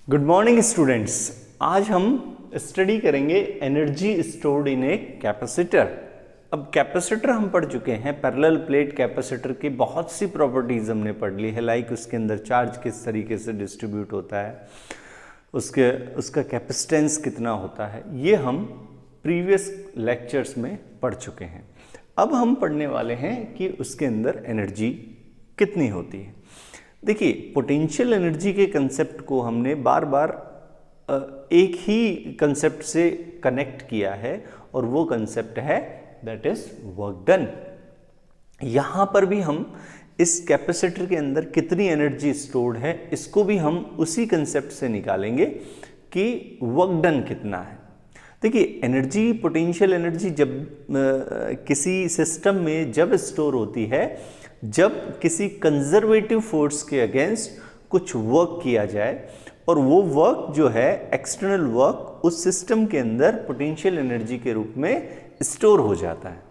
Good morning students. आज हम study करेंगे energy stored in a capacitor. अब कैपेसिटर हम पढ़ चुके हैं, पैरेलल प्लेट कैपेसिटर की बहुत सी प्रॉपर्टीज हमने पढ़ ली है, लाइक उसके अंदर चार्ज किस तरीके से डिस्ट्रीब्यूट होता है, उसका कैपेसिटेंस कितना होता है, ये हम प्रीवियस लेक्चर्स में पढ़ चुके हैं। अब हम पढ़ने वाले हैं कि उसके अंदर एनर्जी कितनी होती है। देखिए, पोटेंशियल एनर्जी के कंसेप्ट को हमने बार बार एक ही कंसेप्ट से कनेक्ट किया है और वो कंसेप्ट है दैट इज वर्क डन। यहां पर भी हम इस कैपेसिटर के अंदर कितनी एनर्जी स्टोर्ड है इसको भी हम उसी कंसेप्ट से निकालेंगे कि वर्क डन कितना है। देखिए, एनर्जी, पोटेंशियल एनर्जी जब किसी सिस्टम में जब स्टोर होती है जब किसी कंजर्वेटिव फोर्स के अगेंस्ट कुछ वर्क किया जाए और वो वर्क जो है एक्सटर्नल वर्क उस सिस्टम के अंदर पोटेंशियल एनर्जी के रूप में स्टोर हो जाता है।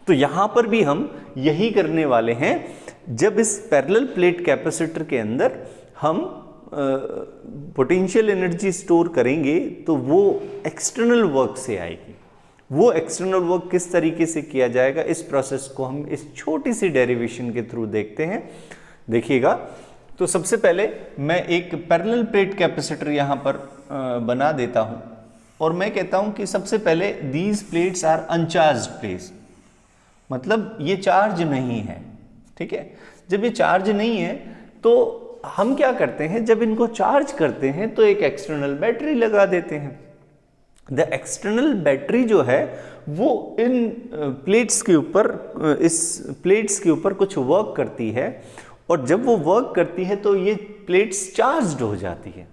तो यहां पर भी हम यही करने वाले हैं। जब इस पैरेलल प्लेट कैपेसिटर के अंदर हम पोटेंशियल एनर्जी स्टोर करेंगे तो वो एक्सटर्नल वर्क से आएगी। वो एक्सटर्नल वर्क किस तरीके से किया जाएगा, इस प्रोसेस को हम इस छोटी सी डेरिवेशन के थ्रू देखते हैं। देखिएगा, तो सबसे पहले मैं एक पैरेलल प्लेट कैपेसिटर यहां पर बना देता हूं और मैं कहता हूं कि सबसे पहले these plates are uncharged plates, मतलब ये चार्ज नहीं है। ठीक है, जब ये चार्ज नहीं है तो हम क्या करते हैं, जब इनको चार्ज करते हैं तो एक एक्सटर्नल बैटरी लगा देते हैं। द एक्सटर्नल बैटरी जो है वो इन प्लेट्स के ऊपर, इस प्लेट्स के ऊपर कुछ वर्क करती है और जब वो वर्क करती है तो ये प्लेट्स चार्ज्ड हो जाती है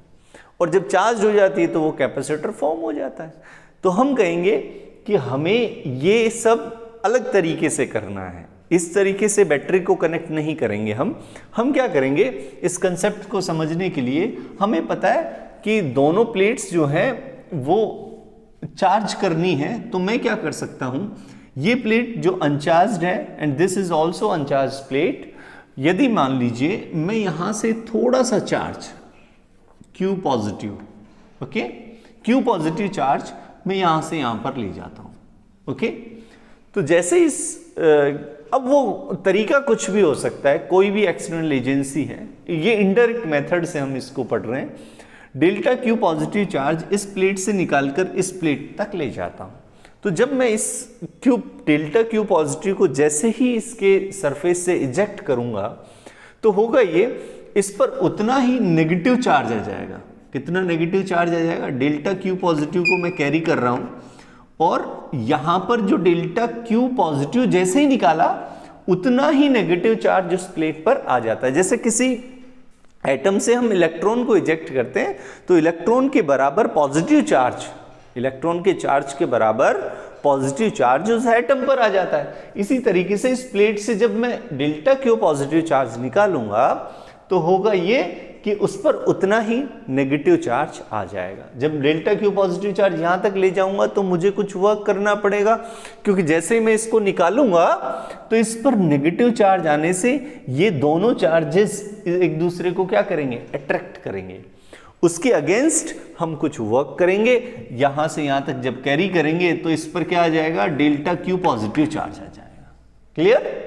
और जब चार्ज हो जाती है तो वो कैपेसिटर फॉर्म हो जाता है। तो हम कहेंगे कि हमें ये सब अलग तरीके से करना है, इस तरीके से बैटरी को कनेक्ट नहीं करेंगे। हम क्या करेंगे, इस कंसेप्ट को समझने के लिए हमें पता है कि दोनों प्लेट्स जो हैं वो चार्ज करनी है। तो मैं क्या कर सकता हूं, ये प्लेट जो अनचार्ज्ड है and this is also uncharged plate, यदि मान लीजिए मैं यहां से थोड़ा सा charge Q positive, okay, Q positive charge मैं यहां से यहां पर ले जाता हूं। ओके, तो जैसे इस अब वो तरीका कुछ भी हो सकता है, कोई भी एक्सटर्नल एजेंसी है, ये इनडायरेक्ट मेथड से हम इसको पढ़ रहे हैं। डेल्टा Q पॉजिटिव चार्ज इस प्लेट से निकालकर इस प्लेट तक ले जाता हूं। तो जब मैं इस डेल्टा Q पॉजिटिव को जैसे ही इसके सरफेस से इजेक्ट करूंगा तो होगा ये, इस पर उतना ही नेगेटिव चार्ज आ जाएगा। कितना नेगेटिव चार्ज आ जाएगा, डेल्टा Q पॉजिटिव को मैं कैरी कर रहा हूं और यहां पर जो डेल्टा Q पॉजिटिव जैसे ही निकाला उतना ही नेगेटिव चार्ज उस प्लेट पर आ जाता है। जैसे किसी एटम से हम इलेक्ट्रॉन को इजेक्ट करते हैं तो इलेक्ट्रॉन के बराबर पॉजिटिव चार्ज, इलेक्ट्रॉन के चार्ज के बराबर पॉजिटिव चार्ज उस एटम पर आ जाता है। इसी तरीके से इस प्लेट से जब मैं डेल्टा Q पॉजिटिव चार्ज निकालूंगा तो होगा ये कि उस पर उतना ही नेगेटिव चार्ज आ जाएगा। जब डेल्टा Q पॉजिटिव चार्ज यहां तक ले जाऊंगा तो मुझे कुछ वर्क करना पड़ेगा, क्योंकि जैसे ही मैं इसको निकालूंगा तो इस पर नेगेटिव चार्ज आने से ये दोनों चार्जेस एक दूसरे को क्या करेंगे, अट्रैक्ट करेंगे। उसके अगेंस्ट हम कुछ वर्क करेंगे, यहां से यहां तक जब कैरी करेंगे तो इस पर क्या आ जाएगा, डेल्टा Q पॉजिटिव चार्ज आ जाएगा। क्लियर?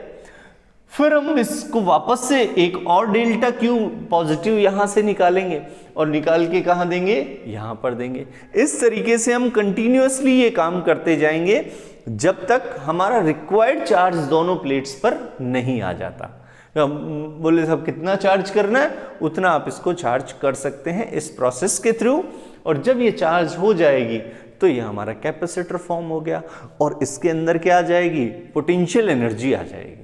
फिर हम इसको वापस से एक और डेल्टा Q पॉजिटिव यहां से निकालेंगे और निकाल के कहां देंगे, यहां पर देंगे। इस तरीके से हम कंटिन्यूअसली ये काम करते जाएंगे जब तक हमारा रिक्वायर्ड चार्ज दोनों प्लेट्स पर नहीं आ जाता। हम बोले साहब कितना चार्ज करना है, उतना आप इसको चार्ज कर सकते हैं इस प्रोसेस के थ्रू, और जब ये चार्ज हो जाएगी तो ये हमारा कैपेसिटर फॉर्म हो गया और इसके अंदर क्या आ जाएगी, पोटेंशियल एनर्जी आ जाएगी।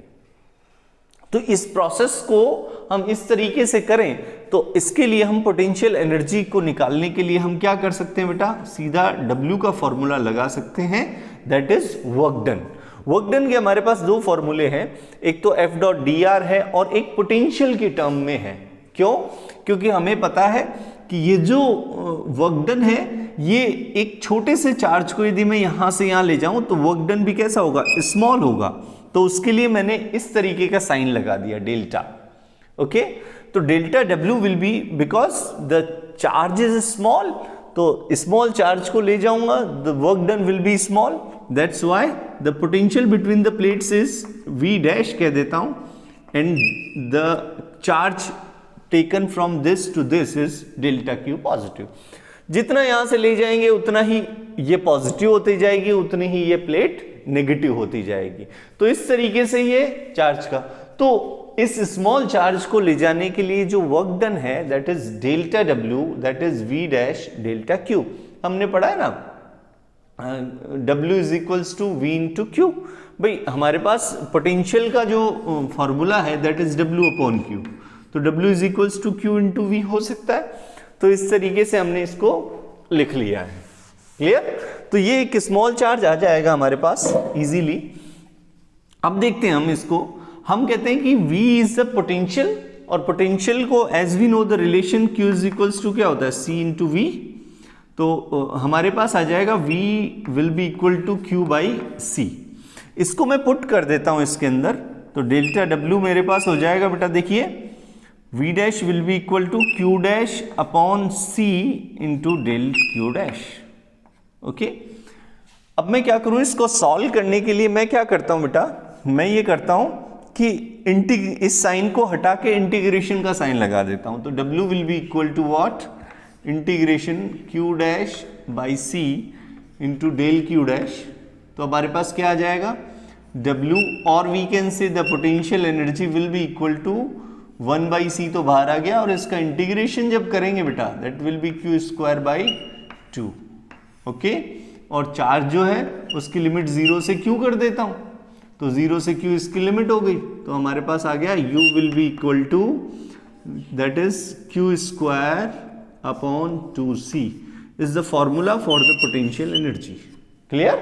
तो इस प्रोसेस को हम इस तरीके से करें तो इसके लिए हम पोटेंशियल एनर्जी को निकालने के लिए हम क्या कर सकते हैं बेटा, सीधा W का फॉर्मूला लगा सकते हैं, that is work done. Work done के हमारे पास दो फॉर्मूले हैं, एक तो F डॉट dr है और एक पोटेंशियल की टर्म में है। क्यों? क्योंकि हमें पता है कि ये जो वर्क डन है ये एक छोटे से चार्ज को यदि मैं यहां से यहां ले जाऊं तो वर्क डन भी कैसा होगा, स्मॉल होगा। तो उसके लिए मैंने इस तरीके का साइन लगा दिया, डेल्टा। ओके, तो delta W will be, because the charge is small, तो स्मॉल चार्ज को ले जाऊंगा, the work done will be small, that's why the potential between the plates is V dash कह देता हूं, and the charge taken from this to this is delta Q positive. जितना यहां से ले जाएंगे उतना ही ये पॉजिटिव होती जाएगी, उतनी ही ये प्लेट नेगेटिव होती जाएगी। तो इस तरीके से ये चार्ज का, तो इस स्मॉल चार्ज को ले जाने के लिए जो वर्क डन है that is delta W, that is V dash delta Q। हमने पढ़ा है ना, W is equals to V into Q। भाई हमारे पास पोटेंशियल का जो फॉर्मूला है that is W upon Q, तो W is equals to Q into V हो सकता है। तो इस तरीके से हमने इसको लिख लिया है। क्लियर? तो ये एक स्मॉल चार्ज आ जाएगा हमारे पास इजीली। अब देखते हैं हम इसको, हम कहते हैं कि V इज द पोटेंशियल, और पोटेंशियल को as we know the relation Q is equals to क्या होता है, C इंटू V। तो हमारे पास आ जाएगा V will be equal to Q by C। इसको मैं पुट कर देता हूं इसके अंदर, तो डेल्टा W मेरे पास हो जाएगा बेटा, देखिए V dash will be equal to Q dash upon C into del Q dash. Okay, अब मैं क्या करूं, इसको सॉल्व करने के लिए मैं क्या करता हूं बेटा, मैं ये करता हूं कि इस साइन को हटा के इंटीग्रेशन का साइन लगा देता हूं। तो W will be equal to what, integration Q dash by C into del Q dash. तो हमारे पास क्या आ जाएगा, W, और we can say the potential energy will be equal to 1 by C, तो बाहर आ गया, और इसका इंटीग्रेशन जब करेंगे बेटा that will B Q square by 2। Okay, और चार्ज जो है उसकी लिमिट 0 से Q कर देता हूं, तो 0 से Q इसकी लिमिट हो गई, तो हमारे पास आ गया U will be equal to that is Q square upon 2C is the formula for the potential energy. Clear?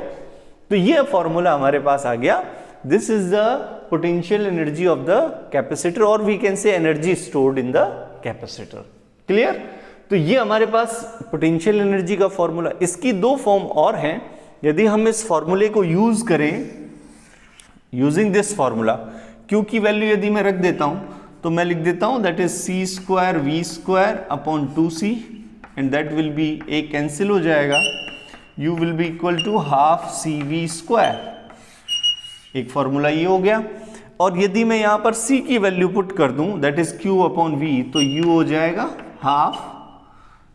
तो ये फॉर्मूला हमारे पास आ गया, this is the potential energy of the capacitor, और we can say energy stored in the capacitor. Clear? तो ये हमारे पास पोटेंशियल एनर्जी का फॉर्मूला। इसकी दो फॉर्म और हैं, यदि हम इस फॉर्मूले को यूज करें, यूजिंग दिस फॉर्मूला, Q की वैल्यू यदि मैं रख देता हूं, तो मैं लिख देता हूं that is C square V square upon 2C, and that will be, एक कैंसिल हो जाएगा, U will be equal to half CV square. एक फॉर्मूला ये हो गया, और यदि मैं यहां पर C की वैल्यू पुट कर दूं that is Q upon V, तो U हो जाएगा हाफ,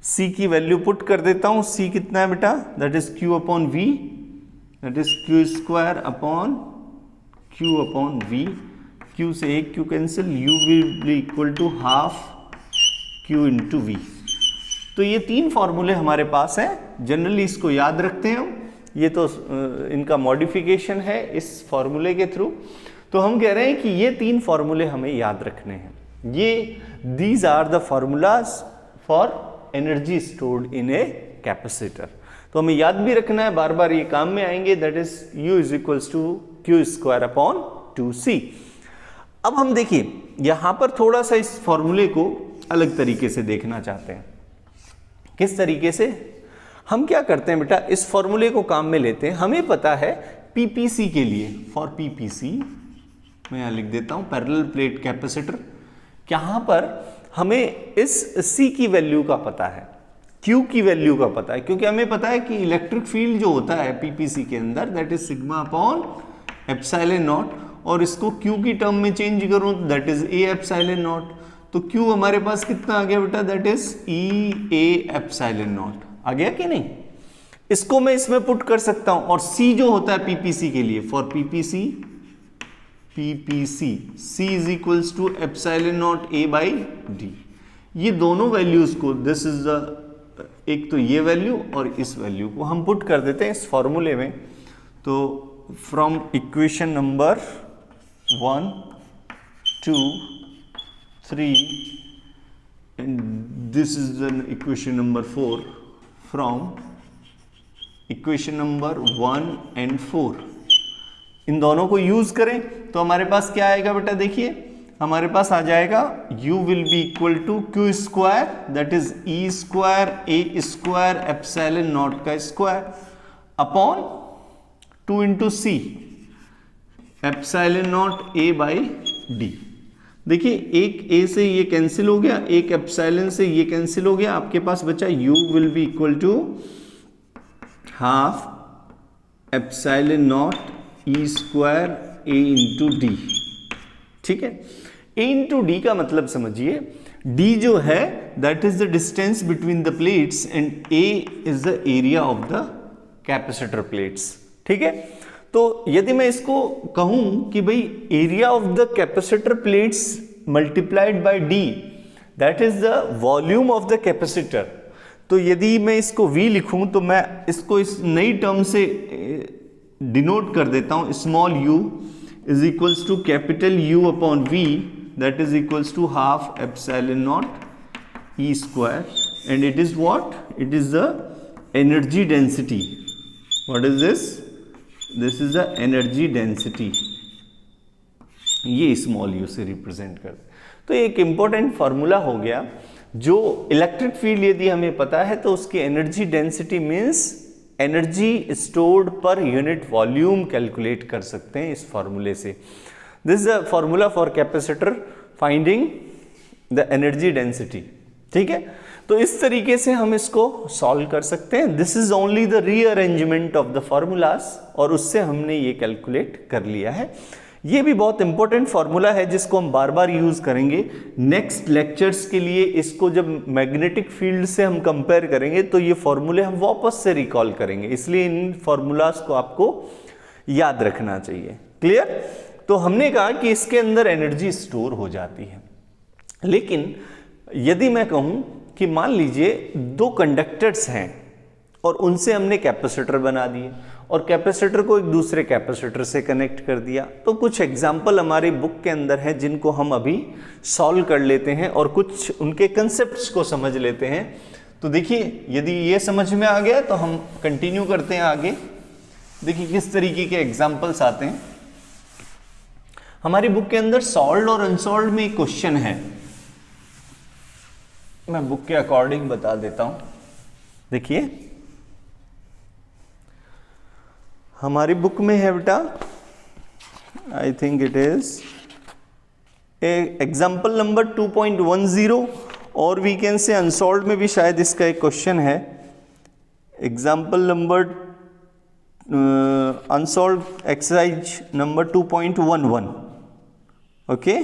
C की वैल्यू पुट कर देता हूं, C कितना है बेटा, that is Q upon V, that is Q square upon Q upon V, Q से एक Q cancel, U will be equal to half Q into V। तो ये तीन फॉर्मूले हमारे पास हैं, जनरली इसको याद रखते हैं हम, ये तो इनका मॉडिफिकेशन है इस फॉर्मूले के थ्रू। तो हम कह रहे हैं कि ये तीन फॉर्मूले हमें याद रखने हैं। ये these are the formulas for energy stored in a capacitor. तो हमें याद भी रखना है, बार बार ये काम में आएंगे, that is U is equals to Q square upon 2C। अब हम देखिए यहां पर थोड़ा सा इस फॉर्मूले को अलग तरीके से देखना चाहते हैं। किस तरीके से? हम क्या करते हैं बेटा, इस फॉर्मूले को काम में लेते हैं। हमें पता है PPC के लिए, फॉर PPC मैं यहां लिख देता हूं पैरेलल प्लेट कैपेसिटर, यहां पर हमें इस C की वैल्यू का पता है, Q की वैल्यू का पता है, क्योंकि हमें पता है कि इलेक्ट्रिक फील्ड जो होता है PPC के अंदर that is sigma upon epsilon naught, और इसको Q की टर्म में चेंज करूं that is A epsilon naught. तो Q हमारे पास कितना आ गया बेटा, that is E A epsilon naught. आ गया कि नहीं? इसको मैं इसमें पुट कर सकता हूं, और C जो होता है PPC के लिए, for PPC C is equals to epsilon naught A by D। ये दोनों वैल्यूज को, दिस इज द, एक तो ये वैल्यू और इस वैल्यू को हम पुट कर देते हैं इस फॉर्मूले में। तो from equation number 1, 2, 3 and this is the equation number 4, from equation number 1 and 4 इन दोनों को यूज करें तो हमारे पास क्या आएगा बेटा, देखिए हमारे पास आ जाएगा U will be equal to Q square, that is E square A square epsilon naught का square upon 2 into C epsilon naught A by D। देखिए एक ए से ये कैंसिल हो गया, एक एप्सिलॉन से ये कैंसिल हो गया, आपके पास बचा u will be equal to half epsilon naught E square A into D. ठीक है, ए इंटू डी का मतलब समझिए, d जो है that is the distance between the plates and a is the area of the capacitor plates. ठीक है, तो यदि मैं इसको कहूं कि भाई area of the capacitor plates multiplied by d that is the volume of the capacitor, तो यदि मैं इसको v लिखूं तो मैं इसको इस नई टर्म से डिनोट कर देता हूं, small u is equals to capital U upon v that is equals to half epsilon naught E square, and it is what, it is the energy density. What is this? This is the energy density, ये small u से represent कर। तो एक important formula हो गया, जो electric field यदि हमें पता है तो उसकी energy density means energy stored per unit volume calculate कर सकते हैं इस फॉर्मूले से। This is the formula for capacitor finding the energy density. ठीक है, तो इस तरीके से हम इसको सॉल्व कर सकते हैं। This is only the rearrangement of the formulas, और उससे हमने ये कैलकुलेट कर लिया है। ये भी बहुत इंपॉर्टेंट फॉर्मूला है जिसको हम बार बार यूज करेंगे नेक्स्ट लेक्चर्स के लिए। इसको जब मैग्नेटिक फील्ड से हम कंपेयर करेंगे तो ये फॉर्मूले हम वापस से रिकॉल करेंगे, इसलिए इन फॉर्मूलाज को आपको याद रखना चाहिए। क्लियर? तो हमने कहा कि इसके अंदर एनर्जी स्टोर हो जाती है, लेकिन यदि मैं कहूं कि मान लीजिए दो कंडक्टर्स हैं और उनसे हमने कैपेसिटर बना दिए और कैपेसिटर को एक दूसरे कैपेसिटर से कनेक्ट कर दिया, तो कुछ एग्जाम्पल हमारी बुक के अंदर है जिनको हम अभी सॉल्व कर लेते हैं और कुछ उनके कंसेप्ट्स को समझ लेते हैं। तो देखिए, यदि ये समझ में आ गया तो हम कंटिन्यू करते हैं आगे। देखिए किस तरीके के एग्जाम्पल्स आते हैं हमारी बुक के अंदर। सॉल्व्ड और अनसॉल्व्ड में एक क्वेश्चन है, मैं बुक के अकॉर्डिंग बता देता हूं। देखिए हमारी बुक में है बेटा, I think it is example number 2.10, और वी कैन से अनसॉल्व्ड में भी शायद इसका एक क्वेश्चन है। Example number unsolved exercise number 2.11। Okay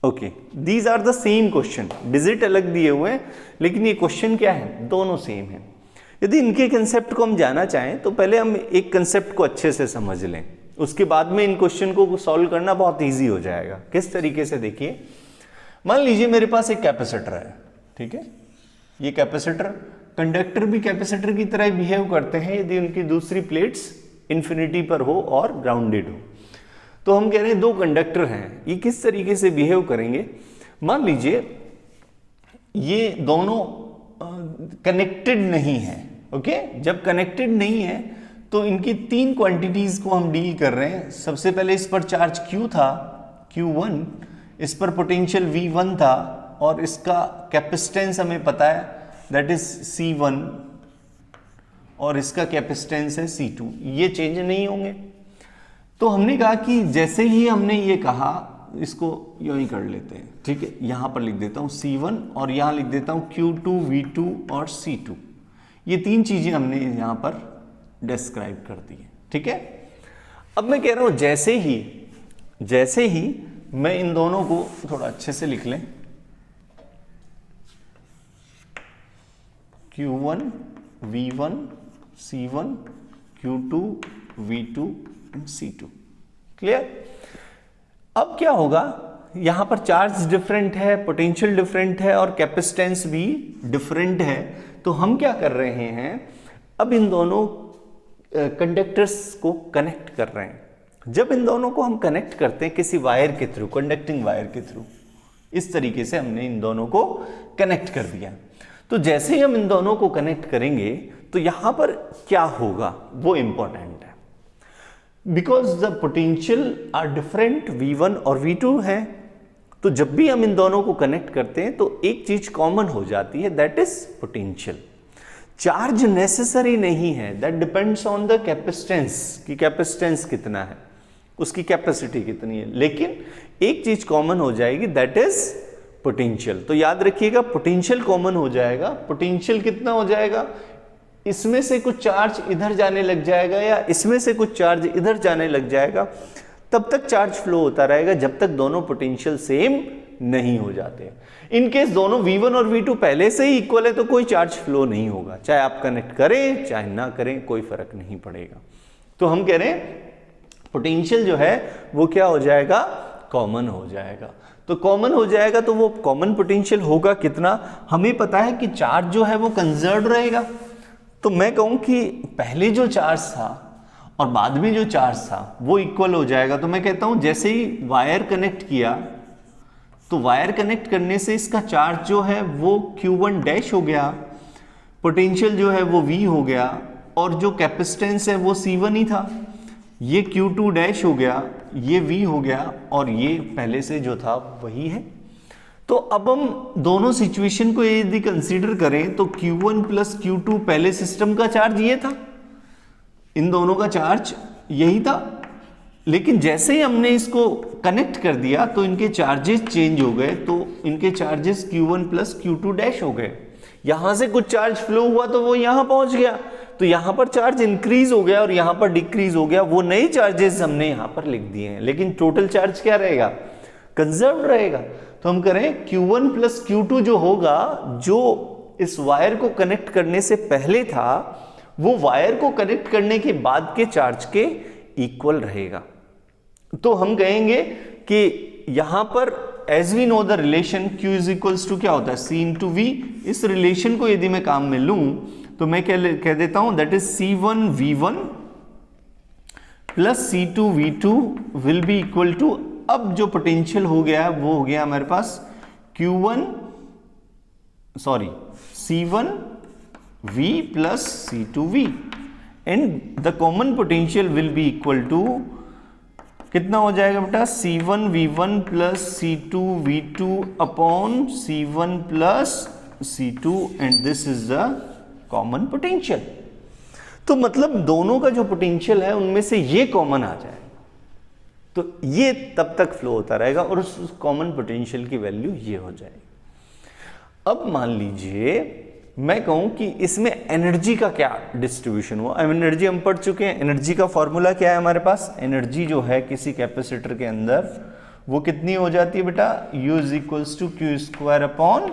okay, these are the same question, digit अलग दिए हुए हैं लेकिन ये क्वेश्चन क्या है, दोनों सेम है। यदि इनके कंसेप्ट को हम जानना चाहें तो पहले हम एक कंसेप्ट को अच्छे से समझ लें, उसके बाद में इन क्वेश्चन को सॉल्व करना बहुत इजी हो जाएगा। किस तरीके से, देखिए मान लीजिए मेरे पास एक कैपेसिटर है। ठीक है, ये कैपेसिटर, कंडक्टर भी कैपेसिटर की तरह बिहेव करते हैं यदि उनकी दूसरी प्लेट्स इन्फिनिटी पर हो और ग्राउंडेड हो। तो हम कह रहे हैं दो कंडक्टर हैं, ये किस तरीके से बिहेव करेंगे। मान लीजिए ये दोनों कनेक्टेड नहीं है। ओके, जब कनेक्टेड नहीं है तो इनकी तीन क्वांटिटीज को हम डील कर रहे हैं। सबसे पहले इस पर चार्ज Q था, Q1, इस पर पोटेंशियल V1 था, और इसका कैपेसिटेंस हमें पता है दैट इज C1, और इसका कैपेसिटेंस है C2। ये चेंज नहीं होंगे। तो हमने कहा कि जैसे ही हमने ये कहा, इसको यूं ही कर लेते हैं। ठीक है, यहां पर लिख देता हूं C1 और यहां लिख देता हूं Q2, V2 और C2। ये तीन चीजें हमने यहां पर डिस्क्राइब कर दी है। ठीक है, अब मैं कह रहा हूं जैसे ही मैं इन दोनों को थोड़ा अच्छे से लिख लें, Q1, V1, C1, Q2, V2 and C2। Clear? अब क्या होगा, यहां पर चार्ज डिफरेंट है, पोटेंशियल डिफरेंट है और कैपेसिटेंस भी डिफरेंट है। तो हम क्या कर रहे हैं, अब इन दोनों कंडक्टर्स को कनेक्ट कर रहे हैं। जब इन दोनों को हम कनेक्ट करते हैं किसी वायर के थ्रू, कंडक्टिंग वायर के थ्रू, इस तरीके से हमने इन दोनों को कनेक्ट कर दिया। तो जैसे ही हम इन दोनों को कनेक्ट करेंगे तो यहां पर क्या होगा वो इंपॉर्टेंट है, because the potential are different, V1 और V2 है। तो जब भी हम इन दोनों को कनेक्ट करते हैं तो एक चीज कॉमन हो जाती है, that is potential. Charge necessary नहीं है, that depends on the capacitance, कि कैपेसिटेंस कितना है। उसकी कैपेसिटी कितनी है, लेकिन एक चीज कॉमन हो जाएगी, दैट इज पोटेंशियल। तो याद रखिएगा पोटेंशियल कॉमन हो जाएगा। पोटेंशियल कितना हो जाएगा, इसमें से कुछ चार्ज इधर जाने लग जाएगा या इसमें से कुछ चार्ज इधर जाने लग जाएगा, तब तक चार्ज फ्लो होता रहेगा जब तक दोनों पोटेंशियल सेम नहीं हो जाते। इन केस दोनों V1 और V2 पहले से ही इक्वल है तो कोई चार्ज फ्लो नहीं होगा, चाहे आप कनेक्ट करें चाहे ना करें, कोई फर्क नहीं पड़ेगा। तो हम कह रहे हैं पोटेंशियल जो है वो क्या हो जाएगा, कॉमन हो जाएगा। तो कॉमन हो जाएगा तो वो कॉमन पोटेंशियल होगा कितना, हमें पता है कि चार्ज जो है वो कंजर्व रहेगा। तो मैं कहूं कि पहले जो चार्ज था और बाद में जो चार्ज था वो इक्वल हो जाएगा। तो मैं कहता हूं जैसे ही वायर कनेक्ट किया तो वायर कनेक्ट करने से इसका चार्ज जो है वो Q1 डैश हो गया, पोटेंशियल जो है वो V हो गया, और जो कैपेसिटेंस है वो C1 ही था, ये Q2 डैश हो गया, ये V हो गया, और ये पहले से जो था वही है। तो अब हम दोनों सिचुएशन को यदि कंसीडर करें तो Q1 प्लस Q2 पहले सिस्टम का चार्ज ये था, इन दोनों का चार्ज यही था, लेकिन जैसे ही हमने इसको कनेक्ट कर दिया तो इनके चार्जेस चेंज हो गए, तो इनके charges Q1 plus Q2 dash हो गए। यहां से कुछ चार्ज फ्लो हुआ तो वो यहां पहुंच गया, तो यहां पर चार्ज इंक्रीज हो गया और यहां पर डिक्रीज हो गया। वो नए चार्जेस हमने यहां पर लिख दिए हैं, लेकिन टोटल चार्ज क्या रहेगा, कंजर्व रहेगा। तो हम करें Q1 प्लस Q2 जो होगा, जो इस वायर को कनेक्ट करने से पहले था वो वायर को कनेक्ट करने के बाद के चार्ज के इक्वल रहेगा। तो हम कहेंगे कि यहां पर as we know the relation Q is equals to क्या होता है, C इंटू V। इस रिलेशन को यदि मैं काम में लूं तो मैं कह देता हूं that is C1 V1 plus C2 V2 will be equal to, अब जो पोटेंशियल हो गया है वो हो गया हमारे पास C1 V plus C2 V, and the common potential will be equal to कितना हो जाएगा बेटा, C1 V1 plus C2 V2 upon C1 plus C2, and this is the common potential. तो मतलब दोनों का जो पोटेंशियल है उनमें से ये कॉमन आ जाए तो ये तब तक फ्लो होता रहेगा और उस कॉमन पोटेंशियल की वैल्यू ये हो जाएगी। अब मान लीजिए मैं कहूं कि इसमें एनर्जी का क्या डिस्ट्रीब्यूशन हुआ। एनर्जी हम पढ़ चुके हैं, एनर्जी का फॉर्मूला क्या है हमारे पास, एनर्जी जो है किसी कैपेसिटर के अंदर वो कितनी हो जाती है बेटा, U is equals to Q square upon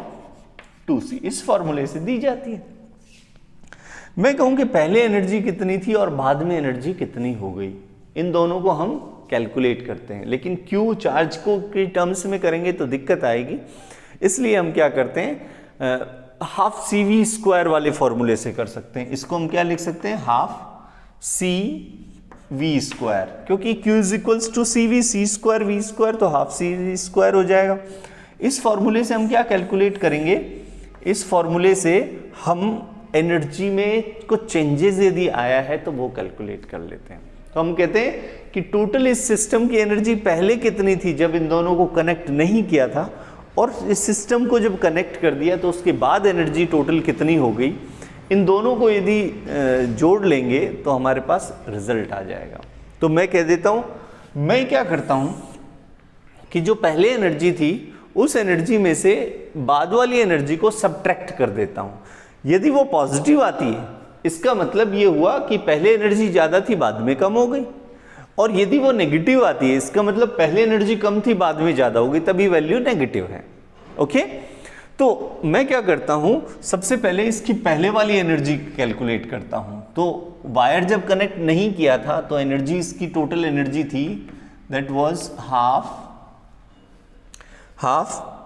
2C, इस फॉर्मूले से दी जाती है। मैं कहूं कि पहले एनर्जी कितनी थी और बाद में एनर्जी कितनी हो गई, इन दोनों को हम कैलकुलेट करते हैं, लेकिन Q चार्ज को के टर्म्स में करेंगे तो दिक्कत आएगी, इसलिए हम क्या करते हैं हाफ CV स्क्वायर वाले फॉर्मूले से कर सकते हैं। इसको हम क्या लिख सकते हैं, हाफ CV स्क्वायर, क्योंकि Q is equals to CV, C square V square, तो हाफ CV स्क्वायर हो जाएगा। इस फॉर्मूले से हम क्या कैलकुलेट करेंगे, इस फॉर्मूले से हम एनर्जी में कुछ चेंजेस यदि आया है तो वो कैलकुलेट कर लेते हैं। तो हम कहते हैं कि टोटल इस सिस्टम की एनर्जी पहले कितनी थी जब इन दोनों को कनेक्ट नहीं किया था, और इस सिस्टम को जब कनेक्ट कर दिया तो उसके बाद एनर्जी टोटल कितनी हो गई, इन दोनों को यदि जोड़ लेंगे तो हमारे पास रिजल्ट आ जाएगा। तो मैं कह देता हूं, मैं क्या करता हूं कि जो पहले एनर्जी थी उस एनर्जी में से बाद वाली एनर्जी को सब्ट्रैक्ट कर देता हूं। यदि वो पॉजिटिव आती है इसका मतलब ये हुआ कि पहले एनर्जी ज्यादा थी बाद में कम हो गई, और यदि वो नेगेटिव आती है इसका मतलब पहले एनर्जी कम थी बाद में ज्यादा हो गई, तभी वैल्यू नेगेटिव है। ओके, तो मैं क्या करता हूं, सबसे पहले इसकी पहले वाली एनर्जी कैलकुलेट करता हूं। तो वायर जब कनेक्ट नहीं किया था तो एनर्जी, इसकी टोटल एनर्जी थी that was half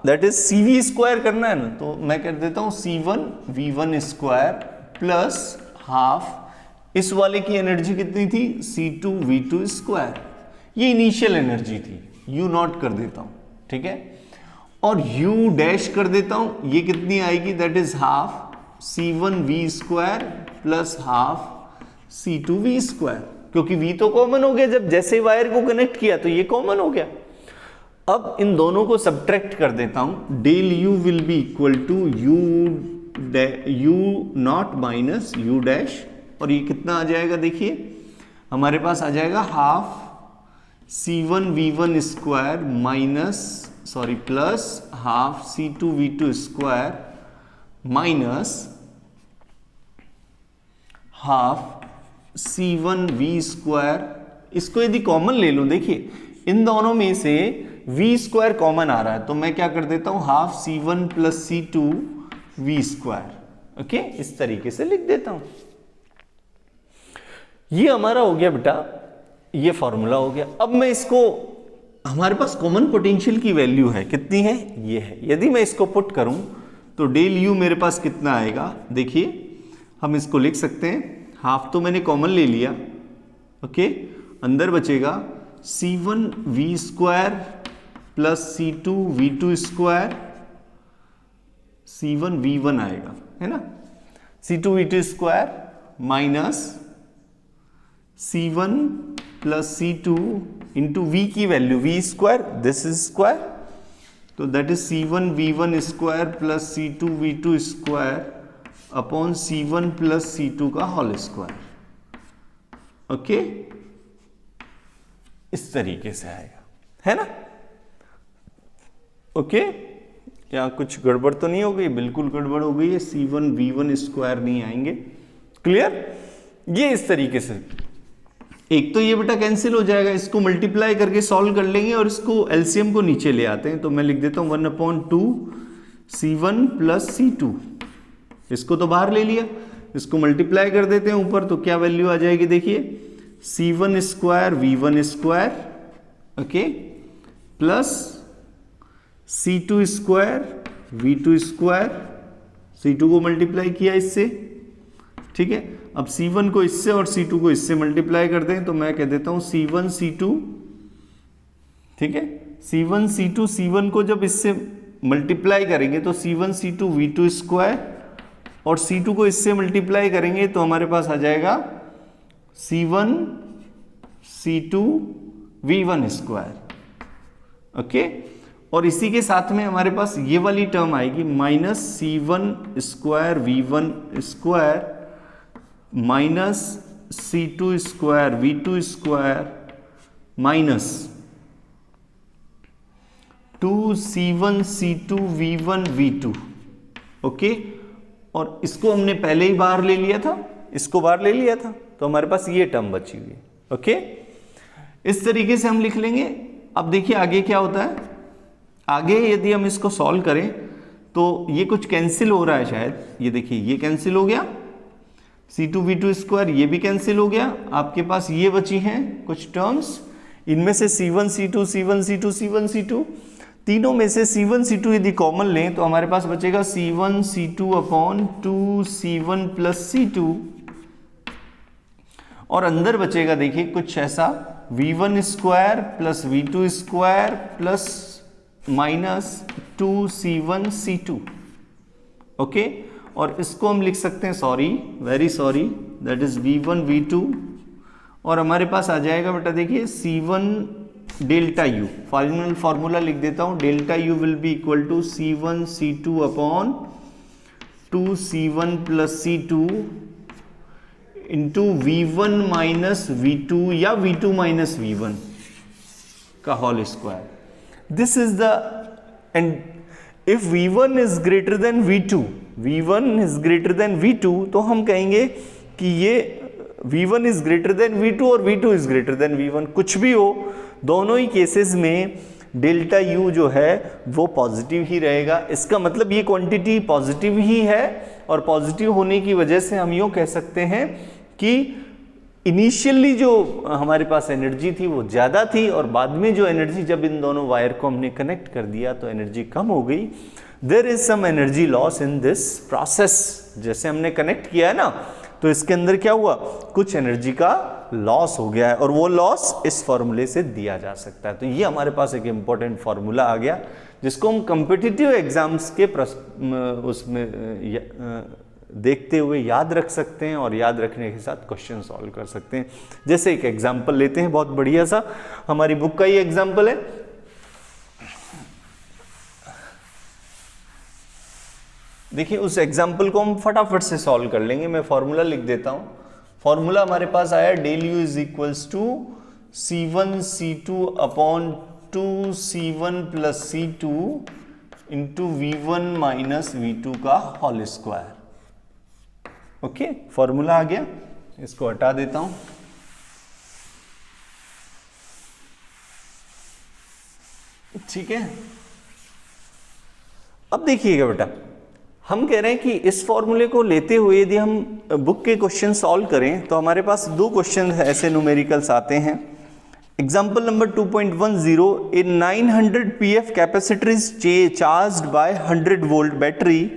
that is CV square करना है ना, तो मैं कर देता हूं C1 V1 square plus half इस वाले की एनर्जी कितनी थी, C2 V2 स्क्वायर, ये इनिशियल एनर्जी थी, U नॉट कर देता हूं, ठीक है, और U डैश कर देता हूं, ये कितनी आएगी, that is half C1 V square plus half C2 V square, क्योंकि V तो कॉमन हो गया, जब जैसे वायर को कनेक्ट किया तो ये कॉमन हो गया। अब इन दोनों को सब्ट्रैक्ट कर देता हूं, del U will be equal to U naught minus U dash, और ये कितना आ जाएगा, देखिए हमारे पास आ जाएगा half C1V1 square plus half C2V2 square minus half C1V square. इसको यदि कॉमन ले लो, देखिए इन दोनों में से V स्क्वायर कॉमन आ रहा है, तो मैं क्या कर देता हूं, half C1 plus C2V square. Okay, इस तरीके से लिख देता हूं। ये हमारा हो गया बेटा, ये फॉर्मूला हो गया। अब मैं इसको, हमारे पास कॉमन पोटेंशियल की वैल्यू है, कितनी है, ये है। यदि मैं इसको पुट करूं तो डेल यू मेरे पास कितना आएगा, देखिए हम इसको लिख सकते हैं, हाफ तो मैंने कॉमन ले लिया, ओके, अंदर बचेगा C1V square plus C2V2 square, C1V1 आएगा, है ना, C2V2 square minus C1 plus C2 into V की value, V square, this is square, तो that is C1V1 square plus C2V2 square upon C1 plus C2 का whole square. Okay, इस तरीके से आएगा, है ना। ओके, यहां कुछ गड़बड़ तो नहीं हो गई, बिल्कुल गड़बड़ हो गई है, C1V1 स्क्वायर नहीं आएंगे, क्लियर। ये इस तरीके से, एक तो ये बेटा कैंसिल हो जाएगा, इसको मल्टीप्लाई करके सॉल्व कर लेंगे और इसको एलसीएम को नीचे ले आते हैं, तो मैं लिख देता हूं 1/2 C1 प्लस C2, इसको तो बाहर ले लिया, इसको मल्टीप्लाई कर देते हैं ऊपर, तो क्या वैल्यू आ जाएगी, देखिए C1 square V1 square, okay, plus C2 square V2 square, C2 को मल्टीप्लाई किया इससे, ठीक है। अब C1 को इससे और C2 को इससे मल्टीप्लाई कर दें, तो मैं कह देता हूं C1 C2, ठीक है, C1 C2, C1 को जब इससे मल्टीप्लाई करेंगे तो C1 C2 V2 स्क्वायर, और C2 को इससे मल्टीप्लाई करेंगे तो हमारे पास आ जाएगा C1 C2 V1 square. Okay, और इसी के साथ में हमारे पास ये वाली टर्म आएगी minus C1 square V1 square minus C2 square V2 square minus 2C1 C2 V1 V2। Okay, और इसको हमने पहले ही बाहर ले लिया था, इसको बाहर ले लिया था, तो हमारे पास ये टर्म बची हुई है। ओके, इस तरीके से हम लिख लेंगे। अब देखिए आगे क्या होता है, आगे यदि हम इसको सॉल्व करें तो ये कुछ कैंसिल हो रहा है शायद, ये देखिए ये कैंसिल हो गया, C2 V2 स्क्वायर ये भी कैंसिल हो गया, आपके पास ये बची हैं कुछ टर्म्स, इनमें से C1 C2 C1 C2 C1 C2, तीनों में से C1 C2 यदि कॉमन लें तो हमारे पास बचेगा C1 C2 upon 2C1 plus C2, और अंदर बचेगा देखिए कुछ ऐसा V1 square plus V2 square plus minus 2C1 C2। Okay, और इसको हम लिख सकते हैं, sorry very sorry, that is V1 V2, और हमारे पास आ जाएगा बेटा देखिए C1 delta U, final formula लिख देता हूं, delta U will be equal to C1 C2 upon 2C1 plus C2 into V1 minus V2 या V2 माइनस V1 का whole square. This is the, and if V1 is greater than V2, V1 is greater than V2, तो हम कहेंगे कि ये V1 is greater than V2 और V2 is greater then V1, कुछ भी हो, दोनों ही केसेस में डेल्टा U जो है वो पॉजिटिव ही रहेगा। इसका मतलब ये क्वांटिटी पॉजिटिव ही है, और पॉजिटिव होने की वजह से हम यूँ कह सकते हैं कि इनिशियली जो हमारे पास एनर्जी थी वो ज़्यादा थी, और बाद में जो एनर्जी, जब इन दोनों वायर को हमने कनेक्ट कर दिया तो एनर्जी कम हो गई। There is some energy loss in this process, जैसे हमने कनेक्ट किया है ना, तो इसके अंदर क्या हुआ, कुछ एनर्जी का लॉस हो गया है, और वो लॉस इस फॉर्मूले से दिया जा सकता है। तो ये हमारे पास एक इंपॉर्टेंट फॉर्मूला आ गया, जिसको हम कॉम्पिटिटिव एग्जाम्स के उसमें देखते हुए याद रख सकते हैं, और याद रखने के साथ क्वेश्चन सॉल्व कर सकते हैं। जैसे एक एग्जाम्पल लेते हैं, बहुत बढ़िया सा, हमारी बुक का ही एग्जाम्पल है। देखिए उस एग्जाम्पल को हम फटाफट से सॉल्व कर लेंगे। मैं फॉर्मूला लिख देता हूं। फॉर्मूला हमारे पास आया, del U is equals to C1 C2 upon 2 C1 plus C2 into V1 minus V2 का होल स्क्वायर। ओके, फॉर्मूला आ गया, इसको हटा देता हूं। ठीक है, अब देखिएगा बेटा, हम कह रहे हैं कि इस फॉर्मूले को लेते हुए यदि हम बुक के क्वेश्चन सॉल्व करें तो हमारे पास दो क्वेश्चन ऐसे न्यूमेरिकल्स आते हैं। Example number 2.10, A 900 pf capacitor is charged bye 100 volt battery,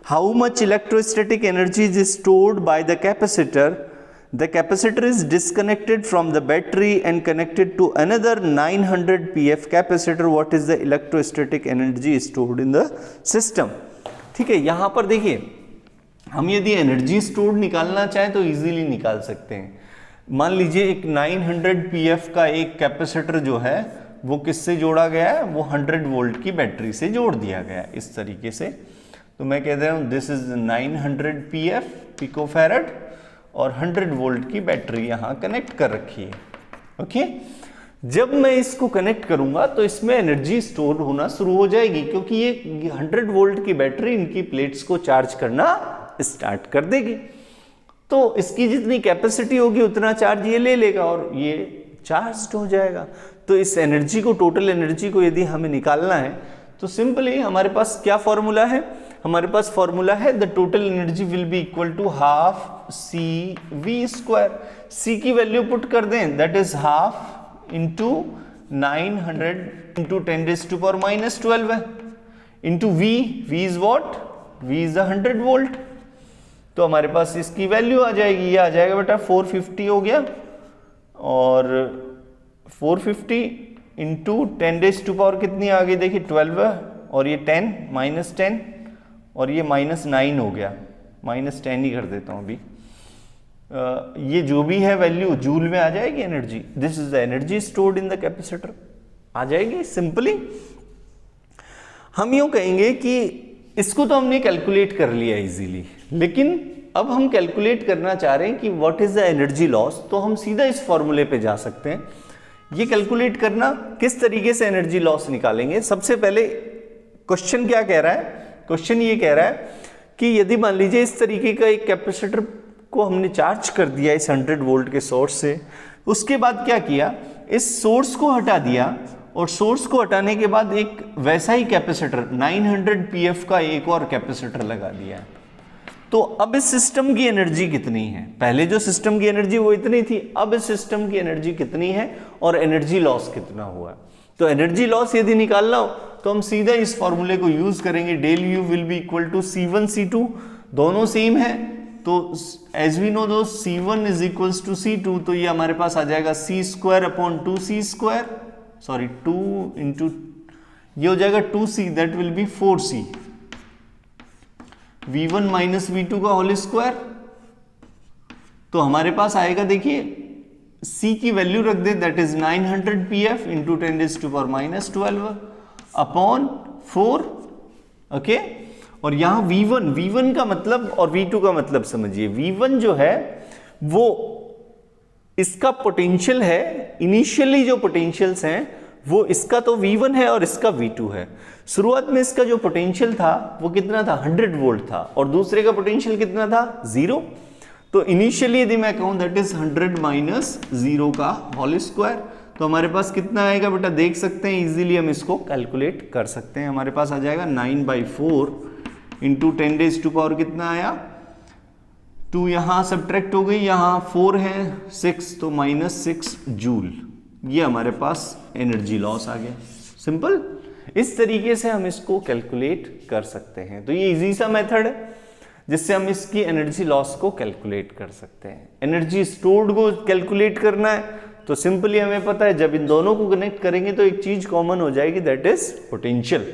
how much electrostatic energy is stored by the capacitor, the capacitor is disconnected from the battery and connected to another 900 pf capacitor, what is the electrostatic energy stored in the system। ठीक है, यहां पर देखिए हम यदि energy stored निकालना चाहें तो इजीली निकाल सकते हैं। मान लीजिए एक 900 pf का एक कैपेसिटर जो है वो किससे जोड़ा गया है, वो 100 वोल्ट की बैटरी से जोड़ दिया गया है इस तरीके से। तो मैं कह रहा हूं दिस इज 900 pf पिकोफैरड और 100 वोल्ट की बैटरी यहां कनेक्ट कर रखी है। ओके, जब मैं इसको कनेक्ट करूंगा तो इसमें एनर्जी स्टोर होना शुरू हो जाएगी, क्योंकि ये 100 वोल्ट की बैटरी इनकी प्लेट्स को चार्ज करना स्टार्ट कर देगी। तो इसकी जितनी कैपेसिटी होगी उतना चार्ज ये ले लेगा और ये चार्ज हो जाएगा। तो इस एनर्जी को, टोटल एनर्जी को यदि हमें निकालना है तो सिंपली हमारे पास क्या फॉर्मूला है, हमारे पास फॉर्मूला है the total energy will be equal to half C V square. C की वैल्यू पुट कर दें, that is half into 900 into 10⁻⁻12 है, into V, V is what, V is 100 volt. तो हमारे पास इसकी वैल्यू आ जाएगी, ये आ जाएगा बेटा 450 हो गया, और 450 इंटू 10⁻⁻ कितनी आ गई, देखिए 12 है, और ये 10 -10 और ये -9 हो गया, -10 ही कर देता हूं अभी। ये जो भी है वैल्यू जूल में आ जाएगी energy, this is the energy stored in the capacitor, आ जाएगी सिंपली। हम यूं कहेंगे कि इसको तो हमने कैलकुलेट कर लिया इजीली, लेकिन अब हम कैलकुलेट करना चाह रहे हैं कि what is the energy loss, तो हम सीधा इस फॉर्मूले पे जा सकते हैं। ये कैलकुलेट करना किस तरीके से एनर्जी लॉस निकालेंगे, सबसे पहले क्वेश्चन क्या कह रहा है, क्वेश्चन ये कह रहा है कि यदि मान लीजिए इस तरीके का एक कैपेसिटर को हमने चार्ज कर दिया इस 100 वोल्ट के सोर्स से, उसके बाद क्या किया, इस सोर्स को हटा दिया, और सोर्स को हटाने के बाद एक वैसा ही कैपेसिटर 900 pf का एक और कैपेसिटर लगा दिया। तो अब इस सिस्टम की एनर्जी कितनी है, पहले जो सिस्टम की एनर्जी वो इतनी थी, अब इस सिस्टम की एनर्जी कितनी है और एनर्जी लॉस कितना हुआ। तो एनर्जी लॉस यदि निकालना हो तो हम सीधा इस फॉर्मूले को यूज करेंगे, del U will be equal to C1 C2, दोनों सेम है, तो एज वी नो दो C1 is equals to C2, तो ये हमारे पास आ जाएगा C² upon 2C², sorry 2 into, ये हो जाएगा 2C, that will B 4C, V1 minus V2 का होल स्क्वायर। तो हमारे पास आएगा, देखिए C की वैल्यू रख दे, that is 900 pf into 10⁻⁻12 upon 4। Okay, और यहां V1 का मतलब और V2 का मतलब समझिए। V1 जो है वो इसका पोटेंशियल है, इनिशियली जो पोटेंशियल्स हैं वो इसका तो V1 है और इसका V2 है। शुरुआत में इसका जो पोटेंशियल था वो कितना था, 100 वोल्ट था, और दूसरे का पोटेंशियल कितना था, 0। तो इनिशियली यदि मैं कहूं दैट इज 100 माइनस 0 का होल स्क्वायर, तो हमारे पास कितना आएगा बेटा, देख सकते हैं इजीली हम इसको कैलकुलेट कर सकते हैं। हमारे पास आ जाएगा 9/4 इंटू 10⁻⁻, कितना आया, 2 यहां सब्ट्रैक्ट हो गई, यहां 4 है, 6, तो -6 जूल, ये हमारे पास एनर्जी लॉस आ गया। सिंपल, इस तरीके से हम इसको कैलकुलेट कर सकते हैं। तो ये इजी सा मेथड है जिससे हम इसकी एनर्जी लॉस को कैलकुलेट कर सकते हैं। एनर्जी स्टोर्ड को कैलकुलेट करना है तो सिंपली हमें पता है, जब इन दोनों को कनेक्ट करेंगे तो एक चीज कॉमन हो जाएगी, दैट इज पोटेंशियल।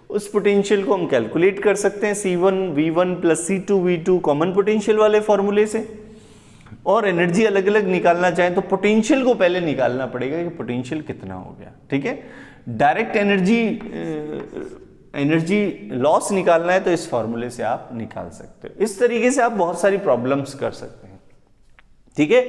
उस पोटेंशियल को हम कैलकुलेट कर सकते हैं C1 V1 plus C2 V2 common potential वाले फॉर्मूले से। और एनर्जी अलग अलग निकालना चाहें तो पोटेंशियल को पहले निकालना पड़ेगा कि पोटेंशियल कितना हो गया। ठीक है, डायरेक्ट एनर्जी लॉस निकालना है तो इस फॉर्मूले से आप निकाल सकते हो। इस तरीके से आप बहुत सारी प्रॉब्लम्स कर सकते हैं। ठीक है,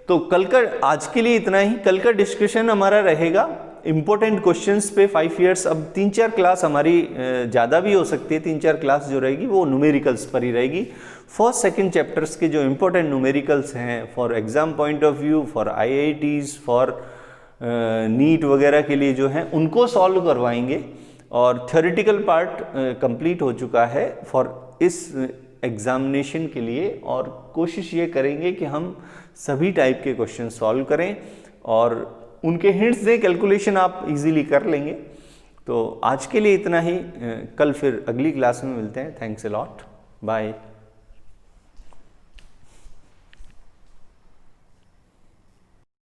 तो कल का, आज के लिए इतना ही। कल का डिस्कशन हमारा रहेगा इंपॉर्टेंट क्वेश्चंस पे 5 इयर्स। अब 3-4 क्लास हमारी ज़्यादा भी हो सकती है, 3-4 क्लास जो रहेगी वो न्यूमेरिकल्स पर ही रहेगी। फर्स्ट सेकंड चैप्टर्स के जो इंपॉर्टेंट न्यूमेरिकल्स हैं for exam point of view, for IITs, for NEET वगैरह के लिए जो हैं उनको सॉल्व करवाएंगे। और थ्योरेटिकल पार्ट कंप्लीट हो चुका है फॉर इस एग्जामिनेशन के लिए, और कोशिश ये करेंगे कि हम सभी टाइप के क्वेश्चन सॉल्व करें और उनके हिंट्स दें, कैलकुलेशन आप इजीली कर लेंगे। तो आज के लिए इतना ही, कल फिर अगली क्लास में मिलते हैं। Thanks a lot, bye.